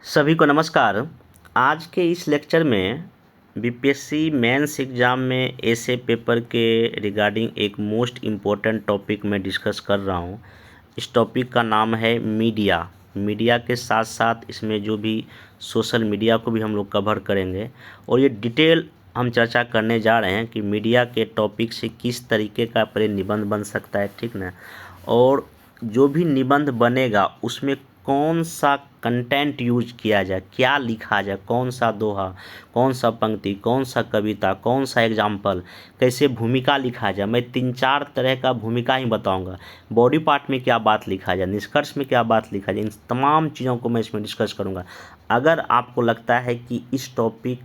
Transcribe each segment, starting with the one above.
सभी को नमस्कार। आज के इस लेक्चर में बीपीएससी मेंस एग्ज़ाम में ऐसे पेपर के रिगार्डिंग एक मोस्ट इम्पोर्टेंट टॉपिक मैं डिस्कस कर रहा हूँ। इस टॉपिक का नाम है मीडिया। मीडिया के साथ साथ इसमें जो भी सोशल मीडिया को भी हम लोग कवर करेंगे और ये डिटेल हम चर्चा करने जा रहे हैं कि मीडिया के टॉपिक से किस तरीके का निबंध बन सकता है, ठीक ना। और जो भी निबंध बनेगा उसमें कौन सा कंटेंट यूज किया जाए, क्या लिखा जाए, कौन सा दोहा, कौन सा पंक्ति, कौन सा कविता, कौन सा एग्जाम्पल, कैसे भूमिका लिखा जाए। मैं 3-4 तरह का भूमिका ही बताऊंगा। बॉडी पार्ट में क्या बात लिखा जाए, निष्कर्ष में क्या बात लिखा जाए, इन तमाम चीज़ों को मैं इसमें डिस्कस करूंगा। अगर आपको लगता है कि इस टॉपिक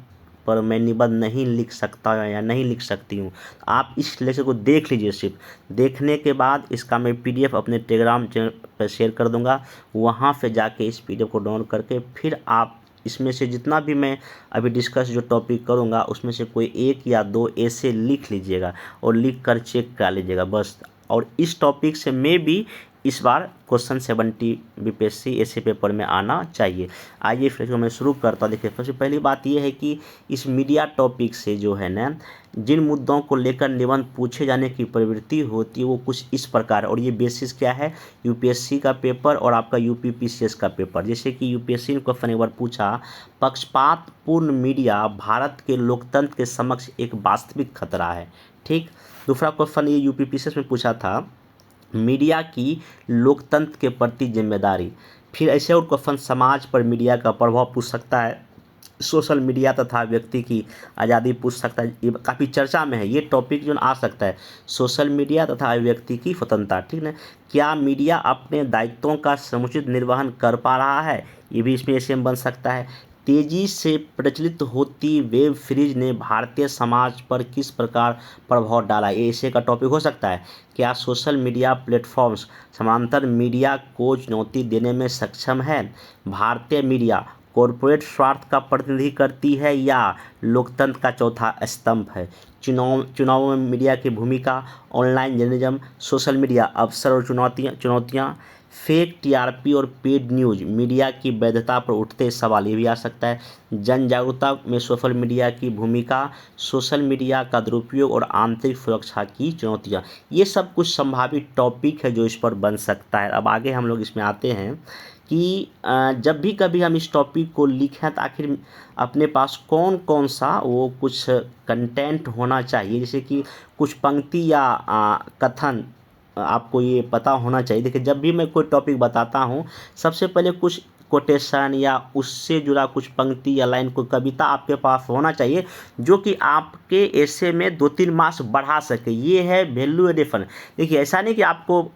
पर मैं निबंध नहीं लिख सकता या नहीं लिख सकती हूँ, आप इस लेक्चर को देख लीजिए। सिर्फ देखने के बाद इसका मैं पीडीएफ अपने टेलीग्राम चैनल पर शेयर कर दूंगा। वहाँ पे जाके इस पीडीएफ को डाउनलोड करके फिर आप इसमें से जितना भी मैं अभी डिस्कस जो टॉपिक करूँगा उसमें से कोई 1 या 2 ऐसे लिख लीजिएगा और लिख कर चेक करा लीजिएगा बस। और इस टॉपिक से मैं भी इस बार क्वेश्चन 70 बीपीएससी ऐसे पेपर में आना चाहिए। आइए फिर मैं शुरू करता हूँ। देखिए, सबसे पहली बात यह है कि इस मीडिया टॉपिक से जो है ना, जिन मुद्दों को लेकर निबंध पूछे जाने की प्रवृत्ति होती है वो कुछ इस प्रकार। और ये बेसिस क्या है, यूपीएससी का पेपर और आपका यूपीपीसीएस का पेपर। जैसे कि यूपीएससी ने क्वेश्चन एक बार पूछा, पक्षपातपूर्ण मीडिया भारत के लोकतंत्र के समक्ष एक वास्तविक खतरा है, ठीक। दूसरा क्वेश्चन ये यूपीपीसीएस में पूछा था, मीडिया की लोकतंत्र के प्रति जिम्मेदारी। फिर ऐसे और क्वेश्चन, समाज पर मीडिया का प्रभाव पूछ सकता है, सोशल मीडिया तथा व्यक्ति की आज़ादी पूछ सकता है। ये काफ़ी चर्चा में है, ये टॉपिक जो आ सकता है, सोशल मीडिया तथा व्यक्ति की स्वतंत्रता, ठीक है। क्या मीडिया अपने दायित्वों का समुचित निर्वहन कर पा रहा है, ये भी इसमें ऐसे बन सकता है। तेजी से प्रचलित होती वेब सीरीज ने भारतीय समाज पर किस प्रकार प्रभाव डाला, ये ऐसे का टॉपिक हो सकता है। क्या सोशल मीडिया प्लेटफॉर्म्स समानांतर मीडिया को चुनौती देने में सक्षम है। भारतीय मीडिया कॉरपोरेट स्वार्थ का प्रतिनिधि करती है या लोकतंत्र का चौथा स्तंभ है। चुनावों में मीडिया की भूमिका, ऑनलाइन जर्नलिज्म, सोशल मीडिया अवसर और चुनौतियाँ, फेक टीआरपी और पेड न्यूज, मीडिया की वैधता पर उठते सवाल, ये भी आ सकता है। जन जागरूकता में सोशल मीडिया की भूमिका, सोशल मीडिया का दुरुपयोग और आंतरिक सुरक्षा की चुनौतियाँ, ये सब कुछ संभावित टॉपिक है जो इस पर बन सकता है। अब आगे हम लोग इसमें आते हैं कि जब भी कभी हम इस टॉपिक को लिखें तो आखिर अपने पास कौन कौन सा वो कुछ कंटेंट होना चाहिए। जैसे कि कुछ पंक्ति या कथन आपको ये पता होना चाहिए। देखिए, जब भी मैं कोई टॉपिक बताता हूँ, सबसे पहले कुछ कोटेशन या उससे जुड़ा कुछ पंक्ति या लाइन, कोई कविता आपके पास होना चाहिए जो कि आपके ऐसे में 2-3 मार्क्स बढ़ा सके। ये है वैल्यू एडिशन। देखिए, ऐसा नहीं कि आपको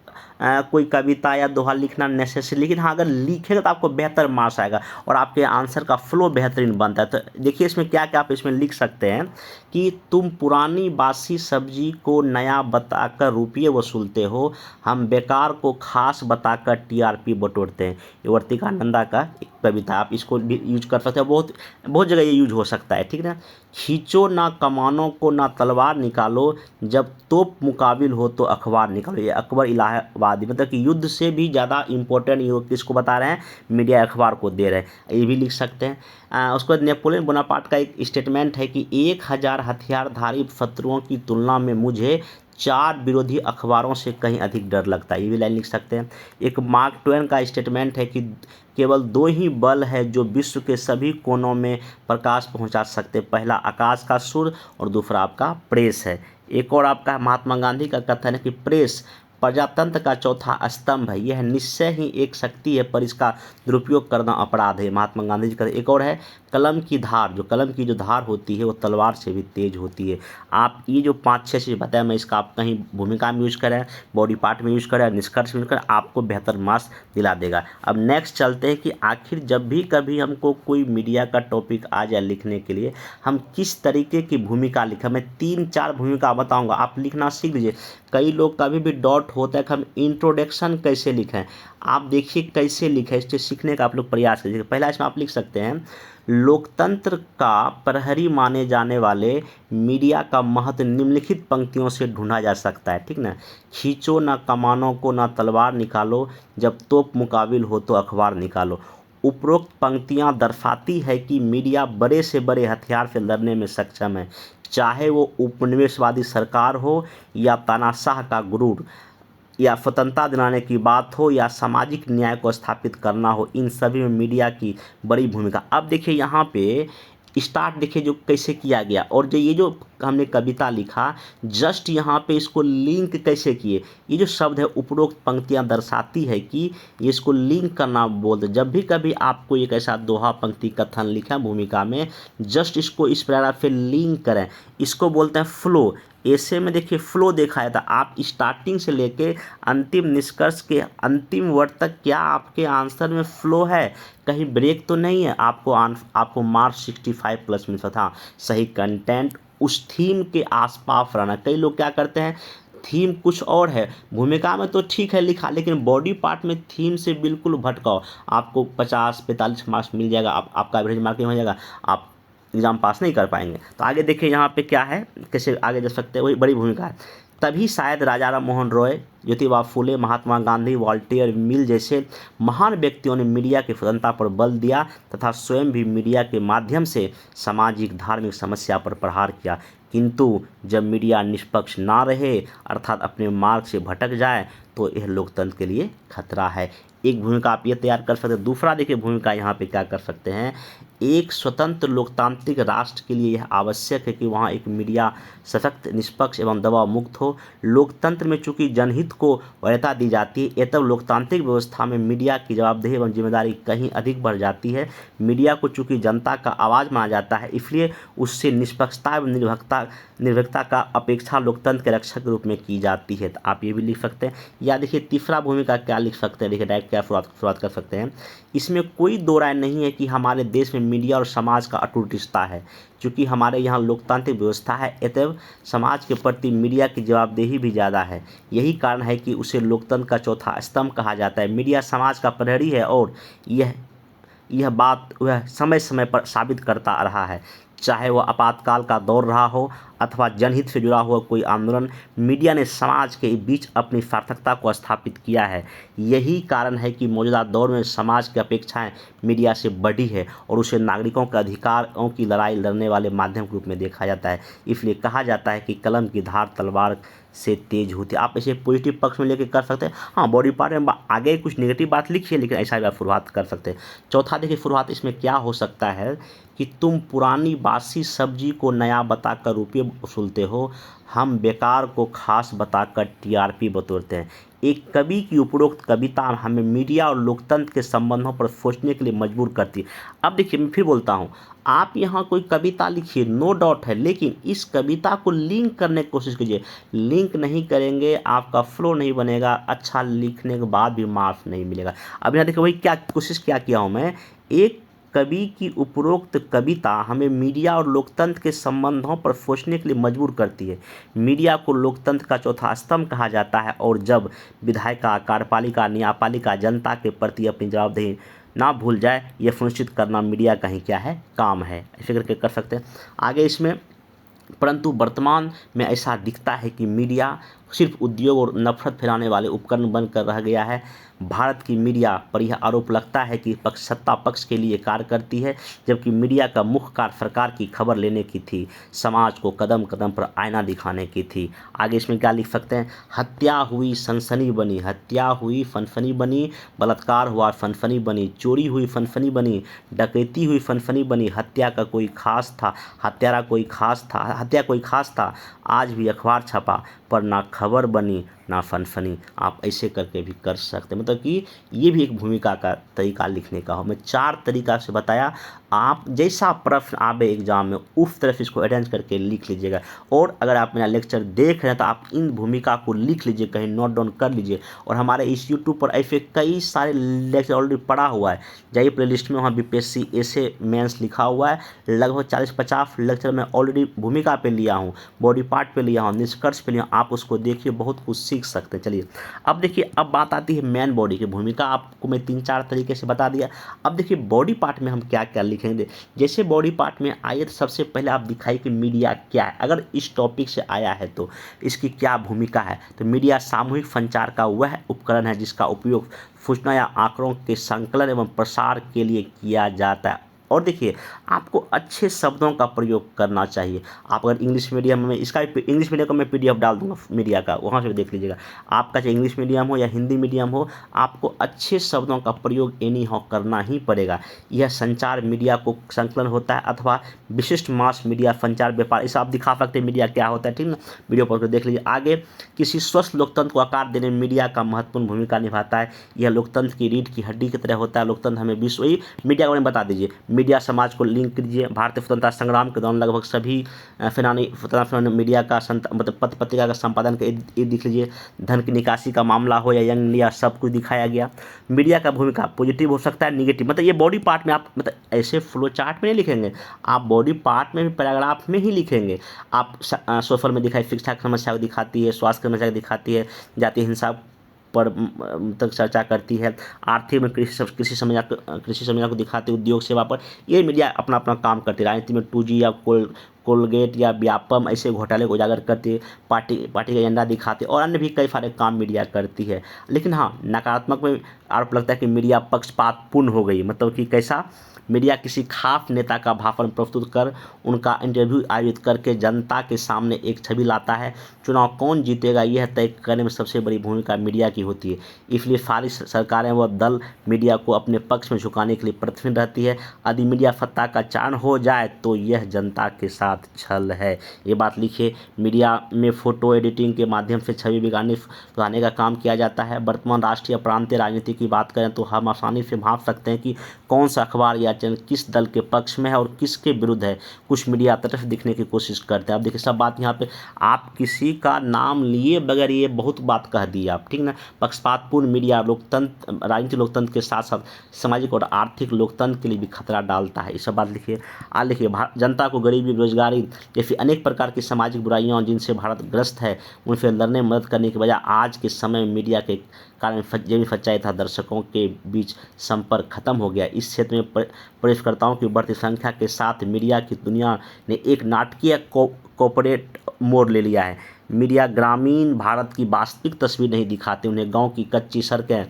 कोई कविता या दोहा लिखना नेसेसरी, लेकिन हाँ, अगर लिखेगा तो आपको बेहतर मार्क्स आएगा और आपके आंसर का फ्लो बेहतरीन बनता है। तो देखिए, इसमें क्या क्या आप इसमें लिख सकते हैं कि तुम पुरानी बासी सब्जी को नया बताकर रुपये वसूलते हो, हम बेकार को खास बताकर टीआरपी बटोरते हैं। ये वर्तिका नंदा का एक कविता, आप इसको भी यूज कर सकते हैं। बहुत बहुत जगह ये यूज हो सकता है, ठीक है। खींचो ना कमानों को ना तलवार निकालो, जब तोप मुकाबिल हो तो अखबार निकालो। ये अकबर इलाहाबादी, मतलब कि युद्ध से भी ज़्यादा इम्पोर्टेंट ये किसको बता रहे हैं, मीडिया अखबार को दे रहे हैं, ये भी लिख सकते हैं। उसके बाद नेपोलियन बोनापार्ट का एक स्टेटमेंट है कि 1000 हथियारधारी शत्रुओं की तुलना में मुझे 4 विरोधी अखबारों से कहीं अधिक डर लगता है, ये भी लाइन लिख सकते हैं। एक मार्क ट्वेन का स्टेटमेंट है कि केवल 2 ही बल है जो विश्व के सभी कोनों में प्रकाश पहुंचा सकते, पहला आकाश का सूर्य और दूसरा आपका प्रेस है। एक और आपका महात्मा गांधी का कथन है कि प्रेस प्रजातंत्र का चौथा स्तंभ है, यह निश्चय ही एक शक्ति है पर इसका दुरुपयोग करना अपराध है, महात्मा गांधी जी का। एक और है, कलम की धार, जो कलम की जो धार होती है वो तलवार से भी तेज होती है। आप ये जो 5-6 चीज़ बताया, मैं इसका आप कहीं भूमिका में यूज करें, बॉडी पार्ट में यूज करें, निष्कर्ष में यूज करें, आपको बेहतर मार्क्स दिला देगा। अब नेक्स्ट चलते हैं कि आखिर जब भी कभी हमको कोई मीडिया का टॉपिक आ जाए लिखने के लिए, हम किस तरीके की भूमिका लिखें। मैं 3-4 भूमिका बताऊँगा, आप लिखना सीख लीजिए। कई लोग कभी भी डाउट होता है कि हम इंट्रोडक्शन कैसे लिखें, आप देखिए कैसे लिखें, इससे सीखने का आप लोग प्रयास कीजिए। पहला इसमें आप लिख सकते हैं, लोकतंत्र का प्रहरी माने जाने वाले मीडिया का महत्व निम्नलिखित पंक्तियों से ढूंढा जा सकता है, ठीक ना। खींचो ना कमानों को ना तलवार निकालो, जब तोप मुकाबिल हो तो अखबार निकालो। उपरोक्त पंक्तियां दर्शाती है कि मीडिया बड़े से बड़े हथियार से लड़ने में सक्षम है, चाहे वो उपनिवेशवादी सरकार हो या तानाशाह का गुरूर, या स्वतंत्रता दिलाने की बात हो या सामाजिक न्याय को स्थापित करना हो, इन सभी में मीडिया की बड़ी भूमिका। अब देखिए यहाँ पे स्टार्ट देखिए जो कैसे किया गया, और जो ये जो हमने कविता लिखा, जस्ट यहाँ पे इसको लिंक कैसे किए। ये जो शब्द है उपरोक्त पंक्तियाँ दर्शाती है कि ये इसको लिंक करना बोलते। जब भी कभी आपको एक ऐसा दोहा पंक्ति कथन लिखा भूमिका में, जस्ट इसको इस पैराग्राफ से लिंक करें, इसको बोलते हैं फ्लो। ऐसे में देखिए फ्लो दिखाया था, आप स्टार्टिंग से लेके अंतिम निष्कर्ष के अंतिम वर्ड तक क्या आपके आंसर में फ्लो है, कहीं ब्रेक तो नहीं है। आपको मार्क्स 65 प्लस मिल सकता। सही कंटेंट उस थीम के आसपास रहना। कई लोग क्या करते हैं, थीम कुछ और है, भूमिका में तो ठीक है लिखा, लेकिन बॉडी पार्ट में थीम से बिल्कुल भटकाओ, आपको 50-45 मार्क्स मिल जाएगा, आपका एवरेज मार्किंग हो जाएगा, आप एग्ज़ाम पास नहीं कर पाएंगे। तो आगे देखिए यहाँ पे क्या है, कैसे आगे जा सकते हैं, वही बड़ी भूमिका है। तभी शायद राजा राम मोहन रॉय, ज्योतिबा फुले, महात्मा गांधी, वॉल्टेयर मिल जैसे महान व्यक्तियों ने मीडिया की स्वतंत्रता पर बल दिया तथा स्वयं भी मीडिया के माध्यम से सामाजिक धार्मिक समस्या पर प्रहार किया। किंतु जब मीडिया निष्पक्ष ना रहे, अर्थात अपने मार्ग से भटक जाए, तो यह लोकतंत्र के लिए खतरा है। एक भूमिका आप ये तैयार कर सकते हैं। दूसरा देखिए भूमिका यहाँ पे क्या कर सकते हैं, एक स्वतंत्र लोकतांत्रिक राष्ट्र के लिए यह आवश्यक है कि वहाँ एक मीडिया सशक्त, निष्पक्ष एवं दबाव मुक्त हो। लोकतंत्र में चूंकि जनहित को वरीयता दी जाती है, ये तब लोकतांत्रिक व्यवस्था में मीडिया की जवाबदेही एवं जिम्मेदारी कहीं अधिक बढ़ जाती है। मीडिया को चूंकि जनता का आवाज़ माना जाता है, इसलिए उससे निष्पक्षता एवं निर्भीकता का अपेक्षा लोकतंत्र के रक्षक के रूप में की जाती है। तो आप ये भी लिख सकते हैं। या देखिए तीसरा भूमिका क्या लिख सकते हैं, देखिए डायरेक्ट क्या शुरुआत कर सकते हैं। इसमें कोई दो राय नहीं है कि हमारे देश में मीडिया और समाज का अटूट रिश्ता है। चूँकि हमारे यहाँ लोकतांत्रिक व्यवस्था है, अतएव समाज के प्रति मीडिया की जवाबदेही भी ज़्यादा है। यही कारण है कि उसे लोकतंत्र का चौथा स्तंभ कहा जाता है। मीडिया समाज का प्रहरी है और यह बात वह समय समय पर साबित करता रहा है। चाहे वह आपातकाल का दौर रहा हो अथवा जनहित से जुड़ा हुआ कोई आंदोलन, मीडिया ने समाज के बीच अपनी सार्थकता को स्थापित किया है। यही कारण है कि मौजूदा दौर में समाज की अपेक्षाएं मीडिया से बढ़ी है और उसे नागरिकों के अधिकारों की लड़ाई लड़ने वाले माध्यम के रूप में देखा जाता है। इसलिए कहा जाता है कि कलम की धार तलवार से तेज होती है। आप इसे पॉजिटिव पक्ष में लेकर कर सकते हैं। हाँ, बॉडी पार्ट में आगे कुछ नेगेटिव बात लिखिए, लेकिन ऐसा भी आप शुरुआत कर सकते हैं। चौथा देखिए शुरुआत इसमें क्या हो सकता है कि तुम पुरानी बासी सब्जी को नया बताकर रुपये वसूलते हो, हम बेकार को खास बताकर टीआरपी बटोरते हैं। एक कवि की उपरोक्त कविता हमें मीडिया और लोकतंत्र के संबंधों पर सोचने के लिए मजबूर करती है। अब देखिए मैं फिर बोलता हूँ, आप यहाँ कोई कविता लिखिए, नो डाउट है, लेकिन इस कविता को लिंक करने की कोशिश कीजिए। लिंक नहीं करेंगे, आपका फ्लो नहीं बनेगा, अच्छा लिखने के बाद भी मार्क्स नहीं मिलेगा। अब यहाँ देखिए वही क्या कोशिश क्या किया हूँ मैं, एक कवि की उपरोक्त कविता हमें मीडिया और लोकतंत्र के संबंधों पर सोचने के लिए मजबूर करती है। मीडिया को लोकतंत्र का चौथा स्तंभ कहा जाता है और जब विधायिका, कार्यपालिका, न्यायपालिका जनता के प्रति अपनी जवाबदेही ना भूल जाए, यह सुनिश्चित करना मीडिया का ही क्या है, काम है। ऐसे करके कर सकते हैं आगे इसमें। परंतु वर्तमान में ऐसा दिखता है कि मीडिया सिर्फ उद्योग और नफरत फैलाने वाले उपकरण बनकर रह गया है। भारत की मीडिया पर यह आरोप लगता है कि सत्ता पक्ष के लिए कार्य करती है, जबकि मीडिया का मुख्य कार्य सरकार की खबर लेने की थी, समाज को कदम कदम पर आईना दिखाने की थी। आगे इसमें क्या लिख सकते हैं, हत्या हुई सनसनी बनी, हत्या हुई फनफनी बनी, बलात्कार हुआ फनफनी बनी, चोरी हुई फनफनी बनी, डकैती हुई फनफनी बनी, हत्या कोई खास था, आज भी अखबार छपा पर ना खबर बनी ना फनफनी। आप ऐसे करके भी कर सकते हैं, मतलब कि ये भी एक भूमिका का तरीका लिखने का हो। मैं 4 तरीका से बताया, आप जैसा प्रश्न आवे एग्जाम में उस तरफ इसको अरेंज करके लिख लीजिएगा। और अगर आप मेरा लेक्चर देख रहे हैं तो आप इन भूमिका को लिख लीजिए, कहीं नोट डाउन कर लीजिए। और हमारे इस यूट्यूब पर ऐसे कई सारे लेक्चर ऑलरेडी पड़ा हुआ है, जाइए प्ले लिस्ट में, वहाँ बीपीएससी ऐसे मेंस लिखा हुआ है। लगभग 40-50 लेक्चर मैं ऑलरेडी भूमिका पे लिया हूँ, बॉडी पार्ट पे लिया हूँ, निष्कर्ष पे लिया हूँ। आप उसको देखिए, बहुत कुछ सीख सकते हैं। चलिए अब देखिए, अब बात आती है मेन बॉडी की भूमिका। आपको मैं 3-4 तरीके से बता दिया। अब देखिए बॉडी पार्ट में हम क्या क्या लिखेंगे। जैसे बॉडी पार्ट में आइए तो सबसे पहले आप दिखाइए कि मीडिया क्या है। अगर इस टॉपिक से आया है तो इसकी क्या भूमिका है। तो मीडिया सामूहिक संचार का वह उपकरण है जिसका उपयोग सूचना या आंकड़ों के संकलन एवं प्रसार के लिए किया जाता है। और देखिए आपको अच्छे शब्दों का प्रयोग करना चाहिए। आप अगर इंग्लिश मीडियम में, इसका इंग्लिश मीडियम का मैं पीडीएफ डाल दूंगा मीडिया का, वहाँ से देख लीजिएगा। आपका चाहे इंग्लिश मीडियम हो या हिंदी मीडियम हो, आपको अच्छे शब्दों का प्रयोग एनी हाउ करना ही पड़ेगा। यह संचार मीडिया को संकलन होता है अथवा विशिष्ट मास मीडिया संचार व्यापार, इसे आप दिखा सकते हैं मीडिया क्या होता है, ठीक ना। वीडियो पर देख लीजिए। आगे, किसी स्वस्थ लोकतंत्र को आकार देने में मीडिया का महत्वपूर्ण भूमिका निभाता है। यह लोकतंत्र की रीढ़ की हड्डी की तरह होता है। लोकतंत्र हमें विश्व, वही मीडिया को बारे में बता दीजिए। मीडिया समाज को लिंक कीजिए। भारतीय स्वतंत्रता संग्राम के दौरान लगभग सभी फिनानी मीडिया का मतलब पत्र पत्रिका का संपादन का ये देख लीजिए। धन की निकासी का मामला हो या यंग इंडिया, सब कुछ दिखाया गया। मीडिया का भूमिका पॉजिटिव हो सकता है, निगेटिव, मतलब ये बॉडी पार्ट में आप मतलब ऐसे फ्लो चार्ट में नहीं लिखेंगे, आप बॉडी पार्ट में भी पैराग्राफ में ही लिखेंगे। आप सोशल में दिखाई, शिक्षा की समस्या को दिखाती है, स्वास्थ्य की समस्या को दिखाती है, जातीय हिंसा पर तक चर्चा करती है, आर्थिक में कृषि समस्या को दिखाती है, उद्योग सेवा पर ये मीडिया अपना अपना काम करती है। राजनीति में 2G या कोलगेट या व्यापम ऐसे घोटाले को उजागर करती है, पार्टी का एजेंडा दिखाती है, और अन्य भी कई सारे काम मीडिया करती है। लेकिन हाँ, नकारात्मक में आरोप लगता है कि मीडिया पक्षपातपूर्ण हो गई। मतलब कि कैसा, मीडिया किसी खास नेता का भाषण प्रस्तुत कर उनका इंटरव्यू आयोजित करके जनता के सामने एक छवि लाता है। चुनाव कौन जीतेगा यह तय करने में सबसे बड़ी भूमिका मीडिया की होती है। इसलिए सारी सरकारें व दल मीडिया को अपने पक्ष में झुकाने के लिए प्रतिबद्ध रहती है। यदि मीडिया सत्ता का चारण हो जाए तो यह जनता के साथ छल है। ये बात लिखिए। मीडिया में फोटो एडिटिंग के माध्यम से छवि बिगाड़ने का काम किया जाता है। वर्तमान राष्ट्रीय प्रांतीय राजनीति की बात करें तो हम आसानी से भाप सकते हैं कि कौन सा अखबार या चैनल किस दल के पक्ष में है और किसके विरुद्ध है। कुछ मीडिया तटस्थ दिखने की कोशिश करते हैं। अब देखिए सब बात यहाँ पे आप किसी का नाम लिए बगैर ये बहुत बात कह दी आप, ठीक ना। पक्षपातपूर्ण मीडिया लोकतंत्र, राजनीतिक लोकतंत्र के साथ साथ सामाजिक और आर्थिक लोकतंत्र के लिए भी खतरा डालता है। ये सब बात लिखिए। लिखिए, जनता को गरीबी, बेरोजगारी जैसी अनेक प्रकार की सामाजिक बुराइयों जिनसे भारत ग्रस्त है उनसे लड़ने में मदद करने के बजाय आज के समय में मीडिया के कारण जमीन सच्चाई तथा दर्शकों के बीच संपर्क खत्म हो गया। इस क्षेत्र में प्रवेशकर्ताओं की बढ़ती संख्या के साथ मीडिया की दुनिया ने एक नाटकीय कॉर्पोरेट मोड़ ले लिया है। मीडिया ग्रामीण भारत की वास्तविक तस्वीर नहीं दिखाते, उन्हें गांव की कच्ची सड़कें,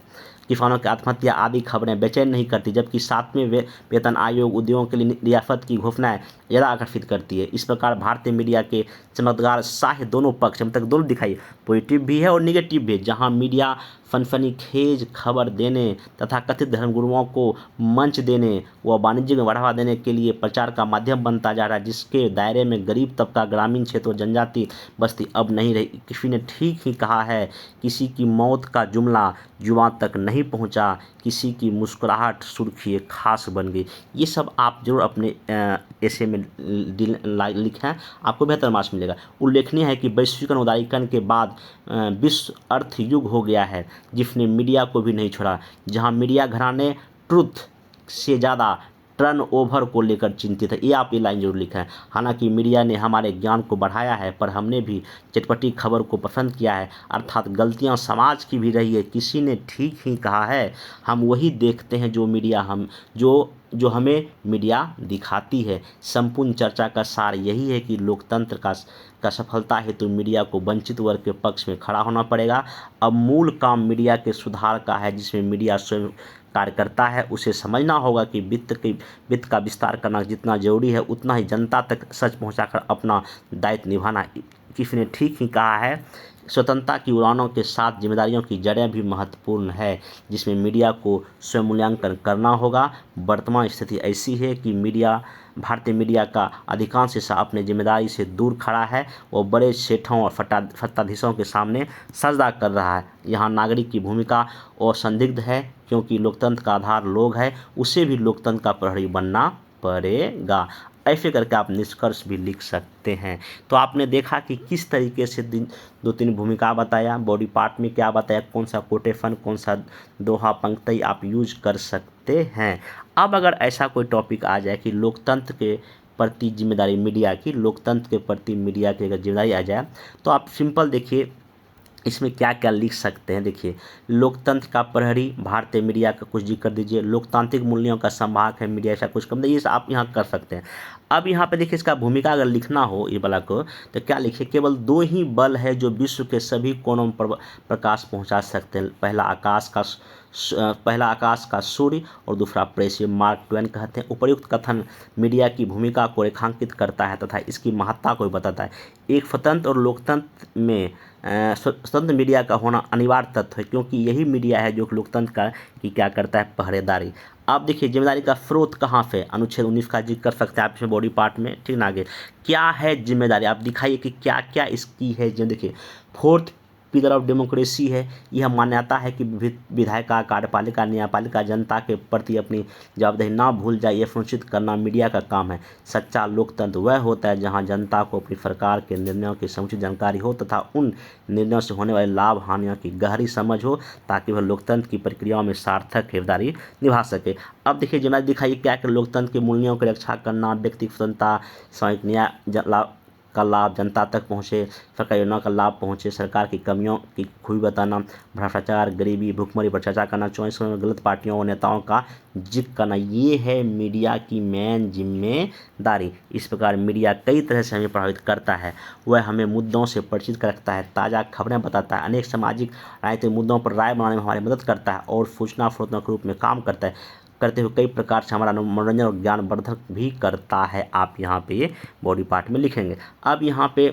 किसानों की आत्महत्या आदि खबरें बेचैन नहीं करती, जबकि 7वें वेतन आयोग उद्योगों के लिए रियासत की घोषणाएं ज़्यादा आकर्षित करती है। इस प्रकार भारतीय मीडिया के चमत्कार साह्य दोनों पक्ष, हम तक दोनों दिखाई, पॉजिटिव भी है और निगेटिव भी है। जहां मीडिया सनसनीखेज खबर देने तथा कथित धर्मगुरुओं को मंच देने व वाणिज्य में बढ़ावा देने के लिए प्रचार का माध्यम बनता जा रहा है, जिसके दायरे में गरीब तबका, ग्रामीण क्षेत्र और जनजाति बस्ती अब नहीं रही। किसी ने ठीक ही कहा है, किसी की मौत का जुमला जुबान तक नहीं पहुंचा, किसी की मुस्कुराहट सुर्खी खास बन गई। ये सब आप जरूर अपने ऐसे में लिखें, आपको बेहतर मार्क्स मिलेगा। उल्लेखनीय है कि वैश्वीकरण उदारीकरण के बाद विश्व अर्थ युग हो गया है जिसने मीडिया को भी नहीं छोड़ा, जहां मीडिया घराने ट्रुथ से ज़्यादा टर्नओवर को लेकर चिंतित है। ये आप ये लाइन जरूर लिखें। हालांकि मीडिया ने हमारे ज्ञान को बढ़ाया है, पर हमने भी चटपटी खबर को पसंद किया है, अर्थात गलतियां समाज की भी रही है। किसी ने ठीक ही कहा है, हम वही देखते हैं जो मीडिया जो हमें मीडिया दिखाती है। संपूर्ण चर्चा का सार यही है कि लोकतंत्र का सफलता हेतु मीडिया को वंचित वर्ग के पक्ष में खड़ा होना पड़ेगा। अब मूल काम मीडिया के सुधार का है, जिसमें मीडिया स्वयं कार्य करता है। उसे समझना होगा कि वित्त का विस्तार करना जितना जरूरी है, उतना ही जनता तक सच पहुंचाकर अपना दायित्व निभाना। किसी ने ठीक ही कहा है, स्वतंत्रता की उड़ानों के साथ जिम्मेदारियों की जड़ें भी महत्वपूर्ण है, जिसमें मीडिया को स्वयं मूल्यांकन करना होगा। वर्तमान स्थिति ऐसी है कि भारतीय मीडिया का अधिकांश हिस्सा अपने जिम्मेदारी से दूर खड़ा है। वो बड़े सेठों और सत्ताधीशों के सामने सजदा कर रहा है। यहाँ नागरिक की भूमिका असंदिग्ध है, क्योंकि लोकतंत्र का आधार लोग है, उसे भी लोकतंत्र का प्रहरी बनना पड़ेगा। ऐसे करके आप निष्कर्ष भी लिख सकते हैं। तो आपने देखा कि किस तरीके से 2-3 भूमिका बताया, बॉडी पार्ट में क्या बताया, कौन सा कोटेशन, कौन सा दोहा पंक्ति आप यूज कर सकते हैं। अब अगर ऐसा कोई टॉपिक आ जाए कि लोकतंत्र के प्रति जिम्मेदारी मीडिया की, लोकतंत्र के प्रति मीडिया की अगर जिम्मेदारी आ जाए, तो आप सिंपल देखिए, इसमें क्या क्या लिख सकते हैं। देखिए, लोकतंत्र का प्रहरी भारतीय मीडिया का कुछ जिक्र दीजिए, लोकतांत्रिक मूल्यों का संवाहक है मीडिया, ऐसा कुछ कम, ये आप यहाँ कर सकते हैं। अब यहाँ पे देखिए, इसका भूमिका अगर लिखना हो ये वाला को, तो क्या लिखिए, केवल दो ही बल है जो विश्व के सभी कोनों में प्रकाश पहुँचा सकते हैं, पहला आकाश का सूर्य और दूसरा प्रेस, ये मार्क ट्वेन कहते हैं। उपर्युक्त कथन मीडिया की भूमिका को रेखांकित करता है तथा इसकी महत्ता को भी बताता है। एक स्वतंत्र और लोकतंत्र में स्वतंत्र मीडिया का होना अनिवार्य तत्व है, क्योंकि यही मीडिया है जो लोकतंत्र का की क्या करता है, पहरेदारी। आप देखिए, जिम्मेदारी का स्रोत कहाँ से, अनुच्छेद 19 का जिक्र कर सकते हैं आप इसमें बॉडी पार्ट में, ठीक ना। आगे क्या है जिम्मेदारी, आप दिखाइए कि क्या क्या इसकी है। जो देखिए, फोर्थ पिलर ऑफ डेमोक्रेसी है, यह मान्यता है कि विधायिका, कार्यपालिका, न्यायपालिका जनता के प्रति अपनी जवाबदेही ना भूल जाए, यह सुनिश्चित करना मीडिया का काम है। सच्चा लोकतंत्र वह होता है जहां जनता को अपनी सरकार के निर्णयों की समुचित जानकारी हो तथा उन निर्णयों से होने वाले लाभ हानियों की गहरी समझ हो, ताकि वह लोकतंत्र की प्रक्रियाओं में सार्थक हिस्सेदारी निभा सके। अब देखिए, जिम्मेदारी दिखाइए क्या क्या, लोकतंत्र के मूल्यों की रक्षा करना, व्यक्ति स्वतंत्रता, सामाजिक न्याय का लाभ जनता तक पहुँचे, सरकारी योजना का लाभ पहुँचे, सरकार की कमियों की खूबी बताना, भ्रष्टाचार, गरीबी, भुखमरी पर चर्चा करना, चॉइस गलत पार्टियों और नेताओं का जिक्र करना, ये है मीडिया की मेन जिम्मेदारी। इस प्रकार मीडिया कई तरह से हमें प्रभावित करता है। वह हमें मुद्दों से परिचित रखता है, ताज़ा खबरें बताता है, अनेक सामाजिक राजनीतिक मुद्दों पर राय बनाने में हमारी मदद करता है और सूचना स्रोतों के रूप में काम करते हुए कई प्रकार से हमारा मनोरंजन और ज्ञानवर्धक भी करता है। आप यहाँ पे ये बॉडी पार्ट में लिखेंगे। अब यहाँ पे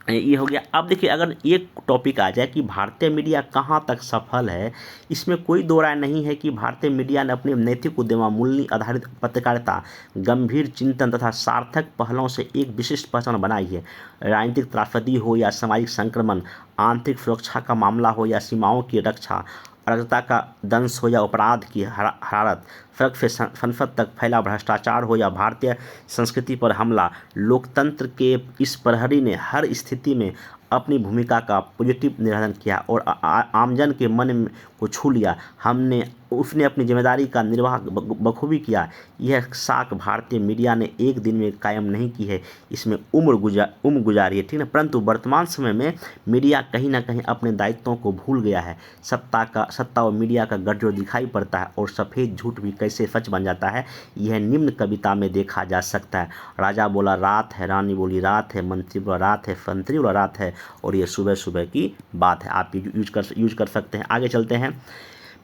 ये हो गया। अब देखिए, अगर एक टॉपिक आ जाए कि भारतीय मीडिया कहाँ तक सफल है, इसमें कोई दो राय नहीं है कि भारतीय मीडिया ने अपने नैतिक उद्यम, मूल्य आधारित पत्रकारिता, गंभीर चिंतन तथा सार्थक पहलों से एक विशिष्ट पहचान बनाई है। राजनीतिक त्रासदी हो या सामाजिक संक्रमण, आंतरिक सुरक्षा का मामला हो या सीमाओं की रक्षा, अराजकता का दंश हो या अपराध की हरारत, सड़क से संसद तक फैला भ्रष्टाचार हो या भारतीय संस्कृति पर हमला, लोकतंत्र के इस प्रहरी ने हर स्थिति में अपनी भूमिका का पॉजिटिव निर्धारण किया और आमजन के मन को छू लिया। उसने अपनी जिम्मेदारी का निर्वाह बखूबी किया। यह साख भारतीय मीडिया ने एक दिन में कायम नहीं की है, इसमें उम्र गुजारी है, ठीक है। परंतु वर्तमान समय में मीडिया कहीं ना कहीं अपने दायित्वों को भूल गया है। सत्ता और मीडिया का गठजोड़ दिखाई पड़ता है और सफ़ेद झूठ भी कैसे सच बन जाता है, यह निम्न कविता में देखा जा सकता है। राजा बोला रात है, रानी बोली रात है, मंत्री बोला रात है, संतरी बोला रात है, और ये सुबह सुबह की बात है। आप यूज कर सकते हैं। आगे चलते हैं।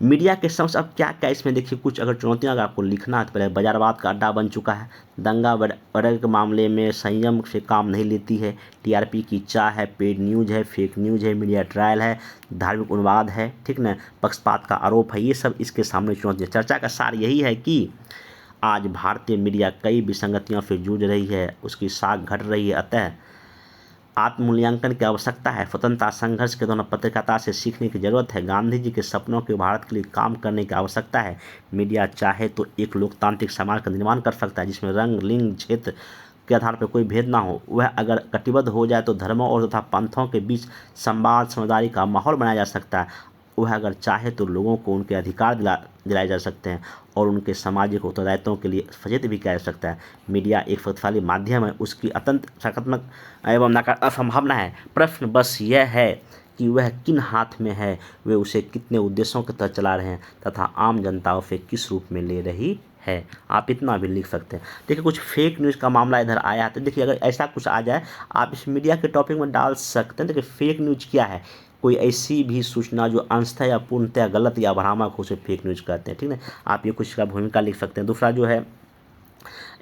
मीडिया के समक्ष अब क्या क्या इसमें देखिए, कुछ अगर चुनौतियां अगर आपको लिखना है तो पहले, बाजारवाद का अड्डा बन चुका है, दंगा बड़े के मामले में संयम से काम नहीं लेती है, टीआरपी की चाह है, पेड न्यूज़ है, फेक न्यूज़ है, मीडिया ट्रायल है, धार्मिक उन्माद है, ठीक ना, पक्षपात का आरोप है, ये सब इसके सामने चुनौती है। चर्चा का सार यही है कि आज भारतीय मीडिया कई विसंगतियों से जूझ रही है, उसकी साख घट रही है, अतः आत्ममूल्यांकन की आवश्यकता है। स्वतंत्रता संघर्ष के दौरान पत्रकारिता से सीखने की जरूरत है। गांधी जी के सपनों के भारत के लिए काम करने की आवश्यकता है। मीडिया चाहे तो एक लोकतांत्रिक समाज का निर्माण कर सकता है जिसमें रंग, लिंग, क्षेत्र के आधार पर कोई भेद ना हो। वह अगर कटिबद्ध हो जाए तो धर्मों और तथा पंथों के बीच संवाद, समझदारी का माहौल बनाया जा सकता है। वह अगर चाहे तो लोगों को उनके अधिकार दिलाए जा सकते हैं और उनके सामाजिक उत्तरदायित्वों के लिए सचेत भी किया जा सकता है। मीडिया एक शक्तिशाली माध्यम है, उसकी अत्यंत सकारात्मक एवं नकारात्मक संभावना है। प्रश्न बस यह है कि वह किन हाथ में है, वे उसे कितने उद्देश्यों के तहत चला रहे हैं तथा आम जनता उसे किस रूप में ले रही है। आप इतना भी लिख सकते हैं। देखिए, कुछ फेक न्यूज़ का मामला इधर आया है, तो देखिए अगर ऐसा कुछ आ जाए आप इस मीडिया के टॉपिक में डाल सकते हैं। देखिए, फेक न्यूज़ क्या है, कोई ऐसी भी सूचना जो अंशतः या पूर्णतः गलत या भ्रामक हो, उसे फेक न्यूज़ कहते हैं, ठीक है। आप ये कुछ का भूमिका लिख सकते हैं। दूसरा जो है,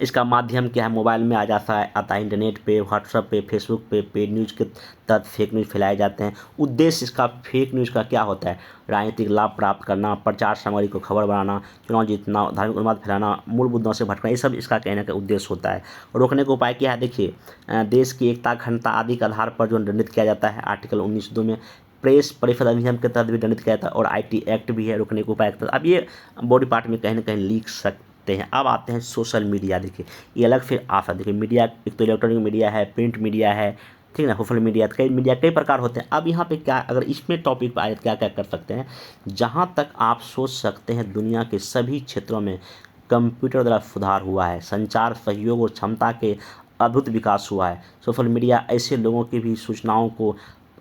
इसका माध्यम क्या है, मोबाइल में आता है इंटरनेट पे, व्हाट्सएप पे, फेसबुक पे पेड न्यूज़ के तहत फेक न्यूज़ फैलाए जाते हैं। उद्देश्य इसका फेक न्यूज़ का क्या होता है, राजनीतिक लाभ प्राप्त करना, प्रचार सामग्री को खबर बनाना, चुनाव जीतना, धार्मिक उन्माद फैलाना, मूल मुद्दों से भटकना, ये सब इसका कहने का उद्देश्य होता है। रोकने का उपाय क्या है, देखिए देश की एकता, अखंडता आदि के आधार पर जो दंडित किया जाता है आर्टिकल 19(2) में, प्रेस परिषद अधिनियम के तहत भी दंडित किया जाता है और आईटी एक्ट भी है रोकने के उपाय के तहत। अब ये बॉडी पार्ट में कहीं ना कहीं लिख सकते हैं। अब आते हैं सोशल मीडिया। देखिए, ये अलग फिर आफत। देखिए, मीडिया एक तो इलेक्ट्रॉनिक मीडिया है, प्रिंट मीडिया है, ठीक है ना, सोशल मीडिया, कई प्रकार होते हैं। अब यहाँ पे क्या, अगर इसमें टॉपिक पर आए क्या क्या कर सकते हैं, जहाँ तक आप सोच सकते हैं दुनिया के सभी क्षेत्रों में कंप्यूटर द्वारा सुधार हुआ है, संचार सहयोग और क्षमता के अद्भुत विकास हुआ है। सोशल मीडिया ऐसे लोगों की भी सूचनाओं को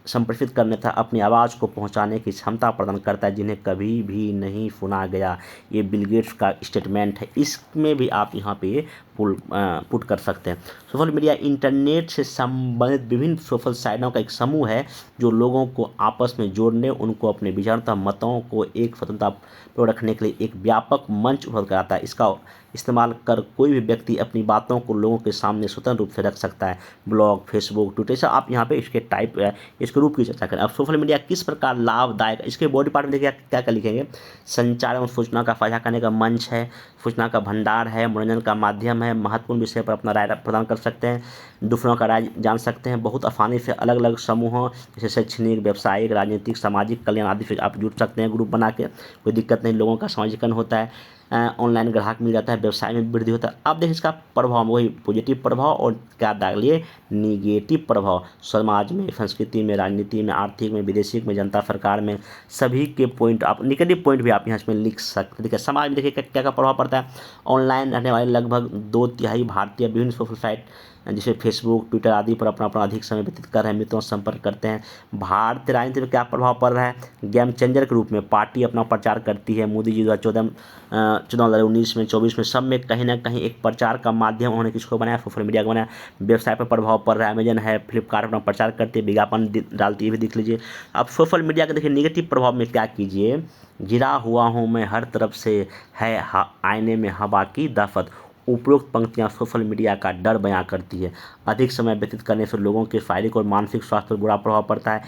संप्रेषित करने तथा अपनी आवाज़ को पहुंचाने की क्षमता प्रदान करता है, जिन्हें कभी भी नहीं सुना गया। ये बिल गेट्स का स्टेटमेंट है, इसमें भी आप यहाँ पे पुट कर सकते हैं। सोशल मीडिया इंटरनेट से संबंधित विभिन्न सोशल साइटों का एक समूह है जो लोगों को आपस में जोड़ने, उनको अपने विचार तथा मतों को एक स्वतंत्रता पर रखने के लिए एक व्यापक मंच उपलब्ध कराता है। इसका इस्तेमाल कर कोई भी व्यक्ति अपनी बातों को लोगों के सामने स्वतंत्र रूप से रख सकता है। ब्लॉग, फेसबुक, ट्विटर से आप यहाँ पे इसके टाइप इसके रूप की चर्चा करें। अब सोशल मीडिया किस प्रकार लाभदायक, इसके बॉडी पार्ट में देखिए क्या क्या लिखेंगे। संचार एवं सूचना का साझा करने का मंच है, सूचना का भंडार है, मनोरंजन का माध्यम है, महत्वपूर्ण विषय पर अपना राय प्रदान कर सकते हैं, दूसरों का राय जान सकते हैं, बहुत आसानी से अलग अलग समूहों जैसे शैक्षणिक, व्यावसायिक, राजनीतिक, सामाजिक कल्याण आदि से आप जुड़ सकते हैं ग्रुप बना के, कोई दिक्कत नहीं। लोगों का समाजीकरण होता है, ऑनलाइन ग्राहक मिल जाता है, व्यवसाय में वृद्धि होता है। अब देखिए इसका प्रभाव, वही पॉजिटिव प्रभाव और क्या डालिए निगेटिव प्रभाव, समाज में, संस्कृति में, राजनीति में, आर्थिक में, विदेशी में, जनता सरकार में, सभी के पॉइंट आप निगेटिव पॉइंट भी आप यहाँ इसमें लिख सकते हैं। देखिए समाज में देखिए क्या क्या प्रभाव पड़ता है। ऑनलाइन रहने वाले लगभग 2/3 भारतीय विभिन्न सोशल साइट जैसे फेसबुक, ट्विटर आदि पर अपना अपना अधिक समय व्यतीत कर रहे हैं, मित्रों से संपर्क करते हैं। भारतीय राजनीति में क्या प्रभाव पड़ रहा है। गेम चेंजर के रूप में पार्टी अपना प्रचार करती है। मोदी जी 2019 में, 24 में, सब में कहीं ना कहीं एक प्रचार का माध्यम उन्होंने किसको बनाया, सोशल मीडिया को बनाया। व्यवसाय पर प्रभाव पड़ रहा है। अमेजन है, फ्लिपकार्ट अपना प्रचार करती है, विज्ञापन डालती है, भी देख लीजिए। अब सोशल मीडिया के देखिए निगेटिव प्रभाव में क्या कीजिए। गिरा हुआ हूँ मैं हर तरफ से, है आईने में हवा की दफत। उपरोक्त पंक्तियाँ सोशल मीडिया का डर बयां करती है। अधिक समय व्यतीत करने से लोगों के शारीरिक और मानसिक स्वास्थ्य पर बुरा प्रभाव पड़ता है।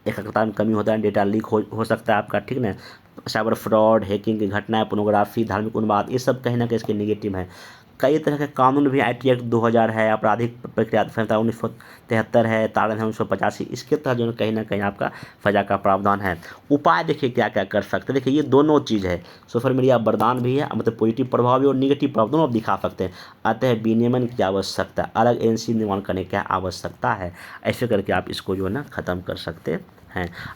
एकाग्रता में कमी होता है, डेटा लीक हो सकता है आपका, ठीक ना। साइबर फ्रॉड, हैकिंग की घटनाएं, पोर्नोग्राफी, धार्मिक उन्माद, ये सब कहीं ना कहीं इसके निगेटिव हैं। कई तरह के कानून भी, IT एक्ट 2000 है, आपराधिक प्रक्रिया संहिता 1973 है, ताड़न है 1985, इसके तहत जो कहीं ना कहीं आपका सजा का प्रावधान है। उपाय देखिए क्या क्या कर सकते हैं। देखिए ये दोनों चीज़ है, सोशल मीडिया वरदान भी है, मतलब पॉजिटिव प्रभाव भी और निगेटिव प्रभाव दोनों आप दिखा सकते हैं। अतः विनियमन की आवश्यकता है, अलग एजेंसी निर्माण करने की आवश्यकता है। ऐसे करके आप इसको जो है ना ख़त्म कर सकते हैं।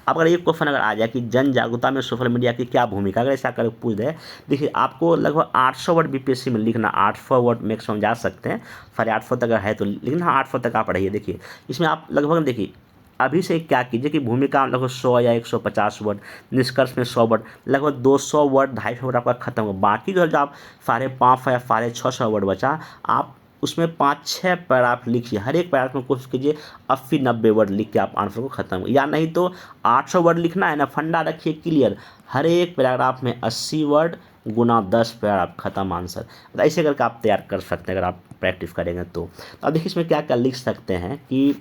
अब अगर एक क्वेश्चन अगर आ जाए कि जन जागरूकता में सोशल मीडिया की क्या भूमिका, अगर ऐसा कर पूछ दे, देखिए आपको लगभग 800 वर्ड BPSC में लिखना, 800 वर्ड मैक्सिमम जा सकते हैं, 850 तक अगर है तो लिखना, 800 तक आप पढ़िए। देखिए इसमें आप लगभग देखिए अभी से क्या कीजिए कि भूमिका लगभग 100 या 150 वर्ड, निष्कर्ष में 100 वर्ड, लगभग 200 वर्ड, 250 वर्ड आपका खत्म हो। बाकी जो आप 550 या 650 वर्ड बचा, आप उसमें 5-6 पैराग्राफ लिखिए। हर एक पैराग्राफ में कोशिश कीजिए 80-90 वर्ड लिख के आप आंसर को ख़त्म, या नहीं तो 800 वर्ड लिखना है ना, फंडा रखिए क्लियर, हर एक पैराग्राफ में 80 वर्ड गुना 10 पैराग्राफ ख़त्म आंसर। तो ऐसे करके आप तैयार कर सकते हैं अगर आप प्रैक्टिस करेंगे तो। अब देखिए इसमें क्या क्या लिख सकते हैं कि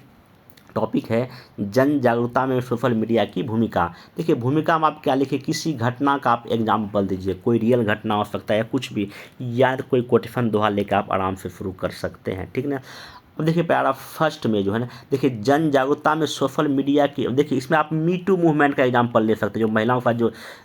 टॉपिक है जन जागरूकता में सोशल मीडिया की भूमिका। देखिए भूमिका में आप क्या लिखिए, किसी घटना का आप एग्जाम्पल दीजिए, कोई रियल घटना हो सकता है या कुछ भी, या कोई कोटेशन दोहा लेकर आप आराम से शुरू कर सकते हैं, ठीक ना। अब देखिए पैराग्राफ फर्स्ट में जो है ना, देखिए जन जागरूकता में सोशल मीडिया की, देखिए इसमें आप मी टू मूवमेंट का एग्जांपल ले सकते हैं। जो महिलाओं के साथ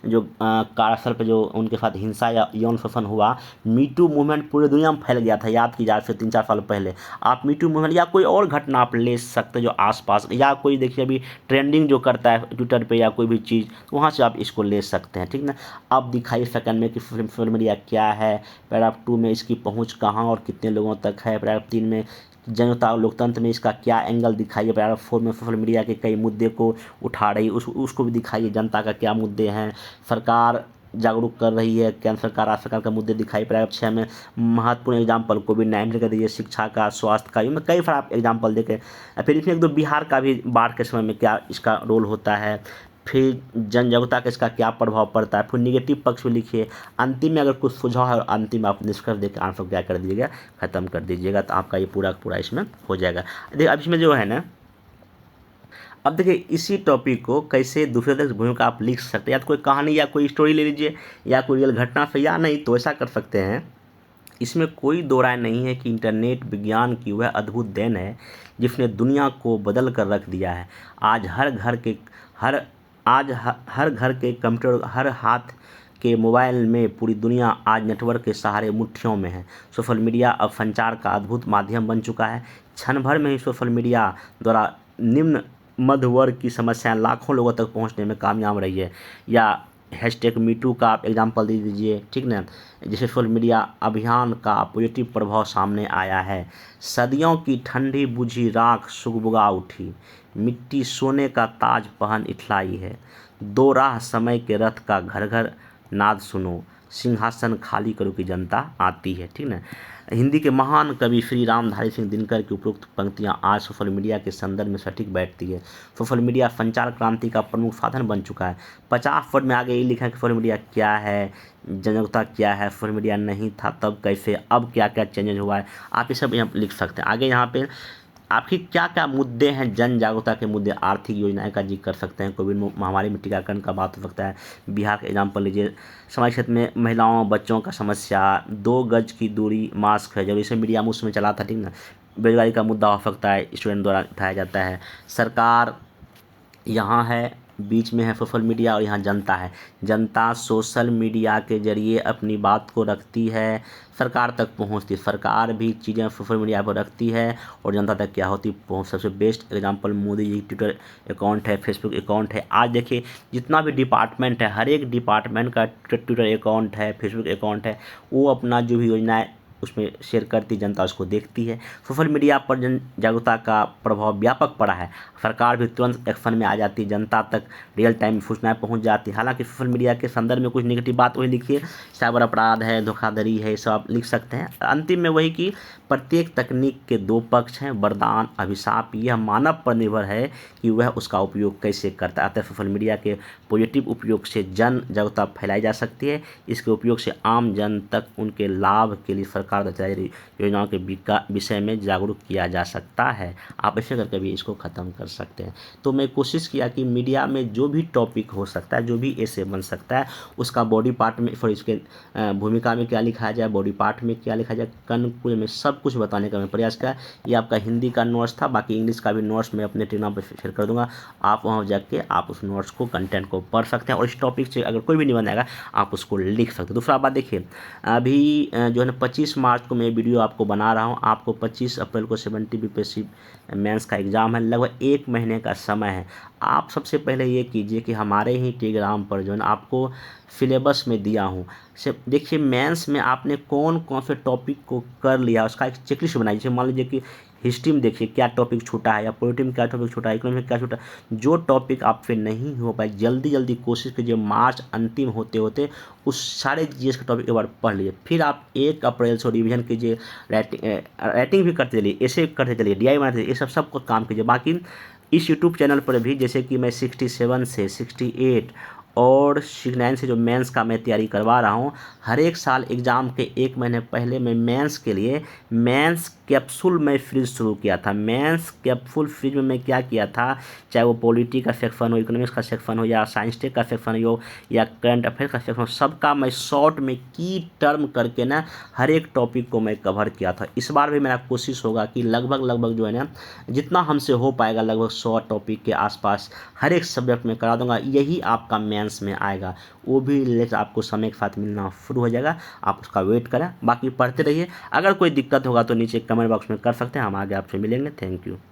जो कार्यस्थल पर जो उनके साथ हिंसा या यौन शोषण हुआ, मी टू मूवमेंट पूरी दुनिया में फैल गया था, याद कीजिए आज से 3-4 साल पहले। आप मी टू मूवमेंट या कोई और घटना आप ले सकते हैं जो आसपास, या कोई देखिए अभी ट्रेंडिंग जो करता है ट्विटर पर या कोई भी चीज़, तो वहाँ से आप इसको ले सकते हैं, ठीक ना। अब दिखाइए सेकंड में कि सोशल मीडिया क्या है। पैराग्राफ 2 में इसकी पहुँच कहाँ और कितने लोगों तक है। पैराग्राफ 3 में जनता और लोकतंत्र में इसका क्या एंगल दिखाइए। पैराग्राफ 4 में सोशल मीडिया के कई मुद्दे को उठा रही, उसको भी दिखाइए, जनता का क्या मुद्दे हैं, सरकार जागरूक कर रही है, केंद्र सरकार, राज्य सरकार का मुद्दे दिखाई। पैराग्राफ 6 में महत्वपूर्ण एग्जाम्पल कोविड-19 का दीजिए, शिक्षा का, स्वास्थ्य का, इनमें कई सारा एग्जाम्पल देके। फिर इसमें एक दो बिहार का भी, बाढ़ के समय में क्या इसका रोल होता है, फिर जन जागरूकता का इसका क्या प्रभाव पड़ता है, फिर निगेटिव पक्ष भी लिखिए। अंतिम में अगर कुछ सुझाव है और अंतिम में आप निष्कर्ष देकर आंसर क्या कर दीजिएगा, ख़त्म कर दीजिएगा, तो आपका ये पूरा इसमें हो जाएगा। देखिए अब इसमें जो है ना, अब देखिए इसी टॉपिक को कैसे दूसरे तक भूमिका आप लिख सकते हैं, या तो कोई कहानी या कोई स्टोरी ले लीजिए, या कोई रियल घटना से, या नहीं तो ऐसा कर सकते हैं। इसमें कोई दो राय नहीं है कि इंटरनेट विज्ञान की वह अद्भुत देन है जिसने दुनिया को बदल कर रख दिया है। आज हर घर के कंप्यूटर, हर हाथ के मोबाइल में पूरी दुनिया आज नेटवर्क के सहारे मुट्ठियों में है। सोशल मीडिया अब संचार का अद्भुत माध्यम बन चुका है। क्षण भर में ही सोशल मीडिया द्वारा निम्न मध्य वर्ग की समस्याएं लाखों लोगों तक पहुंचने में कामयाब रही है। या #MeToo का आप एग्जाम्पल दे दीजिए, ठीक ना। जैसे सोशल मीडिया अभियान का पॉजिटिव प्रभाव सामने आया है। सदियों की ठंडी बुझी राख सुगबुगा उठी, मिट्टी सोने का ताज पहन इठलाई है। दो राह समय के रथ का घर घर नाद सुनो, सिंहासन खाली करो की जनता आती है, ठीक ना। हिंदी के महान कवि श्री रामधारी सिंह दिनकर की उपरोक्त पंक्तियां आज सोशल मीडिया के संदर्भ में सटीक बैठती है। सोशल मीडिया संचार क्रांति का प्रमुख साधन बन चुका है। 50 वर्ड में आगे ये लिखा है कि सोशल मीडिया क्या है, जनता क्या है, सोशल मीडिया नहीं था तब कैसे, अब क्या क्या चेंजेस हुआ है, आप ये सब यहाँ लिख सकते हैं। आगे यहाँ पे आपकी क्या क्या मुद्दे हैं, जन जागरूकता के मुद्दे, आर्थिक योजनाएं का जिक्र कर सकते हैं, कोविड महामारी में टीकाकरण का बात हो सकता है, बिहार का एग्जाम्पल लीजिए, समाज क्षेत्र में महिलाओं बच्चों का समस्या, 2 गज की दूरी, मास्क है जरूरी, इसे मीडिया में उस समय चला था, ठीक ना। बेरोजगारी का मुद्दा हो सकता है, स्टूडेंट द्वारा उठाया जाता है। सरकार यहाँ है, बीच में है सोशल मीडिया, और यहाँ जनता है। जनता सोशल मीडिया के जरिए अपनी बात को रखती है, सरकार तक पहुँचती है, सरकार भी चीज़ें सोशल मीडिया पर रखती है और जनता तक क्या होती पहुँच। सबसे best example Modi ji Twitter account है, फेसबुक अकाउंट है। आज देखिए जितना भी डिपार्टमेंट है, हर एक डिपार्टमेंट का ट्विटर अकाउंट है, फेसबुक अकाउंट है, वो अपना जो भी योजनाएँ उसमें शेयर करती, जनता उसको देखती है। सोशल मीडिया पर जन जागरूकता का प्रभाव व्यापक पड़ा है, सरकार भी तुरंत एक्शन में आ जाती है, जनता तक रियल टाइम में सूचनाएं पहुंच जाती है। हालांकि सोशल मीडिया के संदर्भ में कुछ नेगेटिव बात वही लिखिए, साइबर अपराध है, धोखाधड़ी है, ये सब आप लिख सकते हैं। अंतिम में वही कि प्रत्येक तकनीक के 2 पक्ष हैं, वरदान अभिशाप, यह मानव पर निर्भर है कि वह उसका उपयोग कैसे करता है। अतः सोशल मीडिया के पॉजिटिव उपयोग से जन जागरूकता फैलाई जा सकती है, इसके उपयोग से आम जन तक उनके लाभ के लिए सरकार द्वारा चलाई रही योजनाओं के विषय में जागरूक किया जा सकता है। आप ऐसे करके भी इसको ख़त्म कर सकते हैं। तो मैं कोशिश किया कि मीडिया में जो भी टॉपिक हो सकता है, जो भी ऐसे बन सकता है, उसका बॉडी पार्ट में फिर इसके भूमिका में क्या लिखा जाए, बॉडी पार्ट में क्या लिखा जाए, कनकुल में सब कुछ बताने का मैं प्रयास किया। ये आपका हिंदी का नोट्स था, बाकी इंग्लिश का भी नोट्स मैं अपने टेलीग्राम पर शेयर कर दूंगा। आप वहाँ जाके आप उस नोट्स को, कंटेंट को पढ़ सकते हैं और इस टॉपिक से अगर कोई भी निबंध आएगा आप उसको लिख सकते हैं। दूसरा बात देखिए, अभी जो है ना 25 मार्च को मैं वीडियो आपको बना रहा हूँ, आपको 25 अप्रैल को 70 बीपीएससी मेंस का एग्ज़ाम है, लगभग 1 महीने का समय है। आप सबसे पहले ये कीजिए कि हमारे ही टेलीग्राम पर जो है ना आपको सिलेबस में दिया हूँ, से देखिए मेंस में आपने कौन कौन से टॉपिक को कर लिया उसका एक चेकलिस्ट बनाइए। जैसे मान लीजिए कि हिस्ट्री में देखिए क्या टॉपिक छूटा है, या पॉलिटी में क्या टॉपिक छूटा है, इकोनॉमी में क्या छूटा है। जो टॉपिक आप पे नहीं हो पाए जल्दी जल्दी कोशिश कीजिए, मार्च अंतिम होते होते उस सारे जीएस के टॉपिक एक बार पढ़ लीजिए। फिर आप 1 अप्रैल से रिवीजन कीजिए, राइटिंग भी करते चलिए, ऐसे करते चलिए, डीआई बनाते चलिए, ये सब को काम कीजिए। बाकी इस यूट्यूब चैनल पर भी जैसे कि मैं 67 से 68 और 69 से जो मेंस का मैं तैयारी करवा रहा हूँ, हर एक साल एग्ज़ाम के 1 महीने पहले मैं मेंस के लिए मेंस कैप्सूल में फ्रीज शुरू किया था। मेंस कैप्सूल फ्रीज में मैं क्या किया था, चाहे वो पॉलिटी का सेक्शन हो, इकोनॉमिक्स का सेक्शन हो, या साइंस टेक का सेक्शन हो, या करंट अफेयर का सेक्शन हो, सबका मैं शॉर्ट में की टर्म करके ना हर एक टॉपिक को मैं कवर किया था। इस बार भी मेरा कोशिश होगा कि लगभग जो है ना जितना हमसे हो पाएगा लगभग 100 टॉपिक के आसपास हर एक सब्जेक्ट में करा दूंगा। यही आपका मेंस में आएगा, वो भी लेकर आपको समय के साथ मिलना शुरू हो जाएगा, आप उसका वेट करें। बाकी पढ़ते रहिए, अगर कोई दिक्कत होगा तो नीचे कमेंट बॉक्स में कर सकते हैं, हम आगे आपसे मिलेंगे। Thank you.